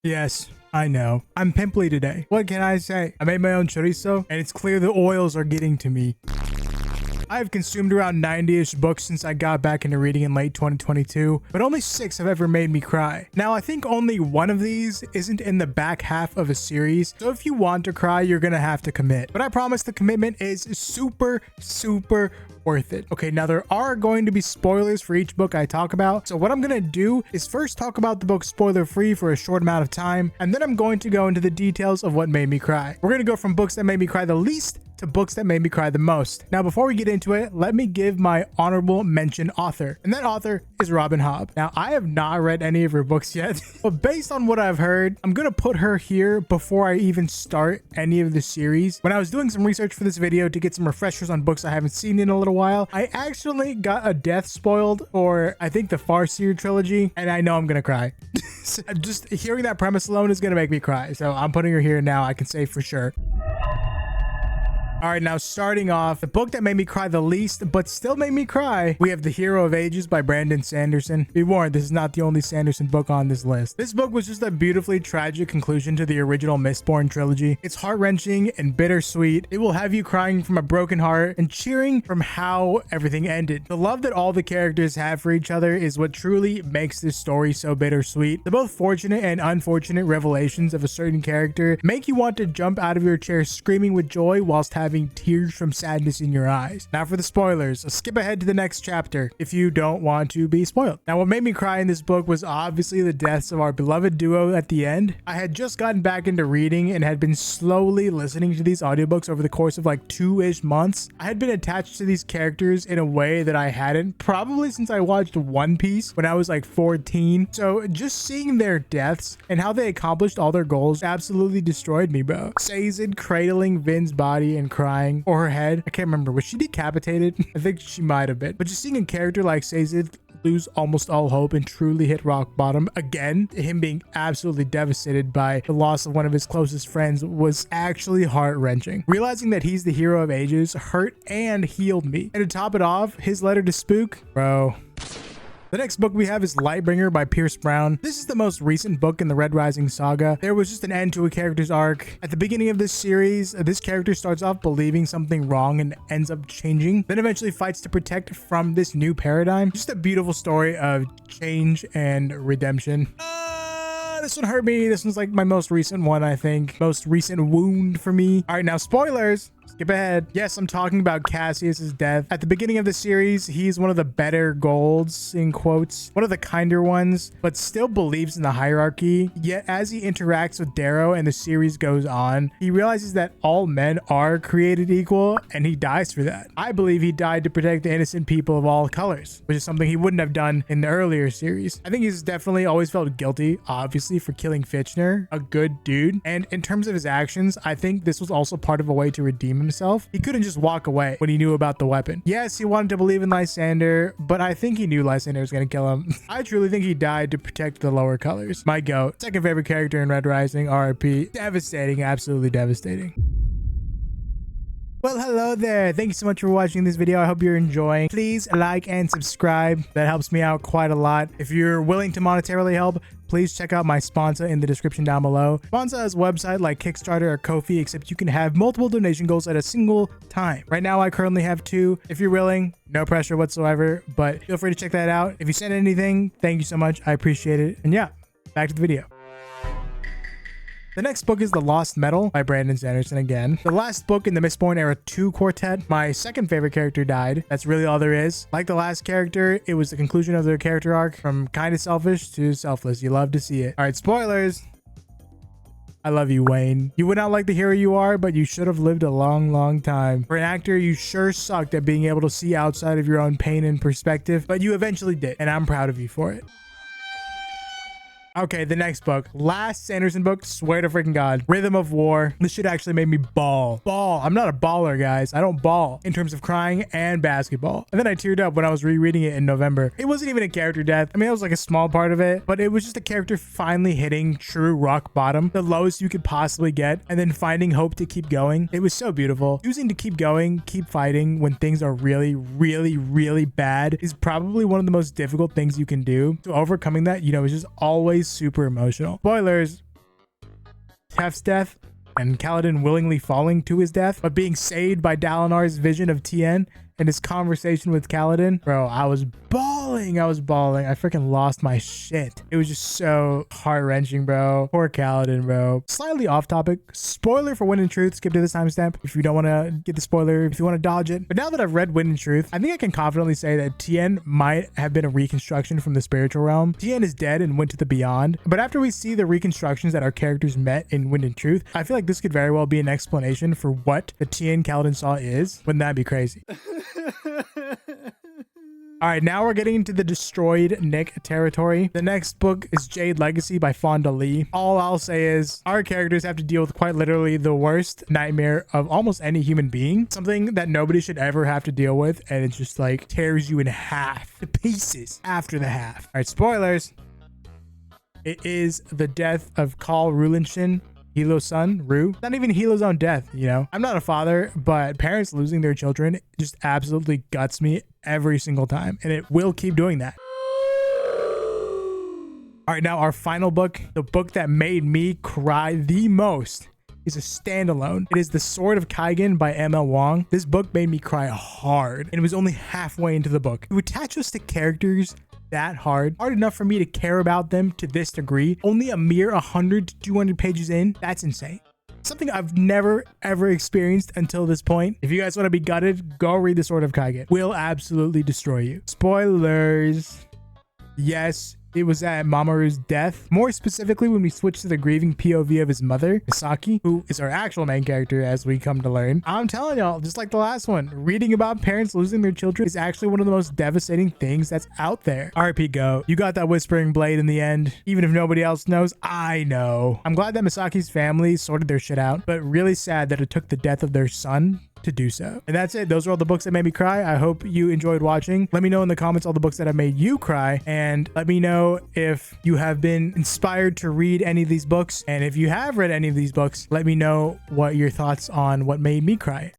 Yes, I know. I'm pimply today. What can I say? I made my own chorizo, and it's clear the oils are getting to me. I've consumed around 90-ish books since I got back into reading in late 2022, but only 6 have ever made me cry. Now, I think only one of these isn't in the back half of a series, so if you want to cry, you're gonna have to commit. But I promise the commitment is super worth it. Okay, now there are going to be spoilers for each book I talk about, so what I'm gonna do is first talk about the book spoiler-free for a short amount of time, and then I'm going to go into the details of what made me cry. We're gonna go from books that made me cry the least to books that made me cry the most. Now, before we get into it, let me give my honorable mention author, and that author is Robin Hobb. Now, I have not read any of her books yet, but based on what I've heard, I'm gonna put her here before I even start any of the series. When I was doing some research for this video to get some refreshers on books I haven't seen in a little while, I actually got a death spoiled for, I think, the Farseer trilogy, and I know I'm gonna cry. Just hearing that premise alone is gonna make me cry, so I'm putting her here now, I can say for sure. All right, now starting off, the book that made me cry the least, but still made me cry, we have The Hero of Ages by Brandon Sanderson. Be warned, this is not the only Sanderson book on this list. This book was just a beautifully tragic conclusion to the original Mistborn trilogy. It's heart-wrenching and bittersweet. It will have you crying from a broken heart and cheering from how everything ended. The love that all the characters have for each other is what truly makes this story so bittersweet. The both fortunate and unfortunate revelations of a certain character make you want to jump out of your chair screaming with joy whilst having tears from sadness in your eyes. Now for the spoilers, skip ahead to the next chapter if you don't want to be spoiled. Now what made me cry in this book was obviously the deaths of our beloved duo at the end. I had just gotten back into reading and had been slowly listening to these audiobooks over the course of like 2-ish months. I had been attached to these characters in a way that I hadn't probably since I watched One Piece when I was like 14. So just seeing their deaths and how they accomplished all their goals absolutely destroyed me, bro. Sazed cradling Vin's body and crying, or her head. I can't remember. Was she decapitated? I think she might have been. But just seeing a character like Sazed lose almost all hope and truly hit rock bottom again, him being absolutely devastated by the loss of one of his closest friends, was actually heart-wrenching. Realizing that he's the hero of ages hurt and healed me. And to top it off, his letter to Spook, bro. The next book we have is Lightbringer by Pierce Brown. This is the most recent book in the Red Rising saga. There was just an end to a character's arc. At the beginning of this series, this character starts off believing something wrong and ends up changing, then eventually fights to protect from this new paradigm. Just a beautiful story of change and redemption. This one hurt me. This one's like my most recent one, I think. Most recent wound for me. All right, now spoilers. Skip ahead. Yes, I'm talking about Cassius's death. At the beginning of the series, he's one of the better golds, in quotes, one of the kinder ones, but still believes in the hierarchy. Yet as he interacts with Darrow and the series goes on, he realizes that all men are created equal, and he dies for that. I believe he died to protect the innocent people of all colors, which is something he wouldn't have done in the earlier series. I think he's definitely always felt guilty, obviously, for killing Fitchner, a good dude. And in terms of his actions, I think this was also part of a way to redeem himself. He couldn't just walk away when he knew about the weapon. Yes, he wanted to believe in Lysander, but I think he knew Lysander was going to kill him. I truly think he died to protect the lower colors. My goat. Second favorite character in Red Rising, RIP. Devastating, absolutely devastating. Well, hello there. Thank you so much for watching this video. I hope you're enjoying. Please like and subscribe. That helps me out quite a lot. If you're willing to monetarily help, please check out my sponsor in the description down below. Sponsor has a website like Kickstarter or Ko-fi, except you can have multiple donation goals at a single time. Right now, I currently have 2. If you're willing, no pressure whatsoever, but feel free to check that out. If you send anything, thank you so much. I appreciate it. And yeah, back to the video. The next book is The Lost Metal by Brandon Sanderson again. The last book in the Mistborn Era 2 quartet. My second favorite character died. That's really all there is. Like the last character, it was the conclusion of their character arc from kind of selfish to selfless. You love to see it. All right, spoilers. I love you, Wayne. You would not like the hero you are, but you should have lived a long time. For an actor, you sure sucked at being able to see outside of your own pain and perspective, but you eventually did, and I'm proud of you for it. Okay, the next book. Last Sanderson book, swear to freaking God. Rhythm of War. This shit actually made me bawl. I'm not a baller, guys. I don't bawl in terms of crying and basketball. And then I teared up when I was rereading it in November. It wasn't even a character death. I mean, it was like a small part of it, but it was just a character finally hitting true rock bottom, the lowest you could possibly get, and then finding hope to keep going. It was so beautiful. Choosing to keep going, keep fighting when things are really bad is probably one of the most difficult things you can do. So overcoming that, you know, is just always super emotional. Spoilers, Tef's death and Kaladin willingly falling to his death, but being saved by Dalinar's vision of Tien and his conversation with Kaladin. Bro, I was bawling. I freaking lost my shit. It was just so heart-wrenching, bro. Poor Kaladin, bro. Slightly off topic. Spoiler for Wind and Truth. Skip to this timestamp if you don't want to get the spoiler, if you want to dodge it. But now that I've read Wind and Truth, I think I can confidently say that Tien might have been a reconstruction from the spiritual realm. Tien is dead and went to the beyond. But after we see the reconstructions that our characters met in Wind and Truth, I feel like this could very well be an explanation for what the Tien Kaladin saw is. Wouldn't that be crazy? All right, now we're getting into the destroyed Nick territory. The next book is Jade Legacy by Fonda Lee. All I'll say is our characters have to deal with quite literally the worst nightmare of almost any human being. Something that nobody should ever have to deal with, and it just like tears you in half to pieces after the half. All right, spoilers. It is the death of Khal Rulinshin, Hilo's son, Rue. Not even Hilo's own death, you know? I'm not a father, but parents losing their children just absolutely guts me every single time, and it will keep doing that. All right, now our final book, the book that made me cry the most, is a standalone. It is The Sword of Kaigen by M.L. Wong. This book made me cry hard, and it was only halfway into the book. To attach us to characters that hard enough for me to care about them to this degree, only a mere 100 to 200 pages in, that's insane. Something I've never ever experienced until this point. If you guys want to be gutted, go read The Sword of Kaigen. Will absolutely destroy you. Spoilers. Yes, it was at Mamoru's death. More specifically, when we switch to the grieving POV of his mother, Misaki, who is our actual main character as we come to learn. I'm telling y'all, just like the last one, reading about parents losing their children is actually one of the most devastating things that's out there. RP Go, you got that whispering blade in the end. Even if nobody else knows, I know. I'm glad that Misaki's family sorted their shit out, but really sad that it took the death of their son to do so. And that's it. Those are all the books that made me cry. I hope you enjoyed watching. Let me know in the comments all the books that have made you cry, and let me know if you have been inspired to read any of these books. And if you have read any of these books, let me know what your thoughts on what made me cry.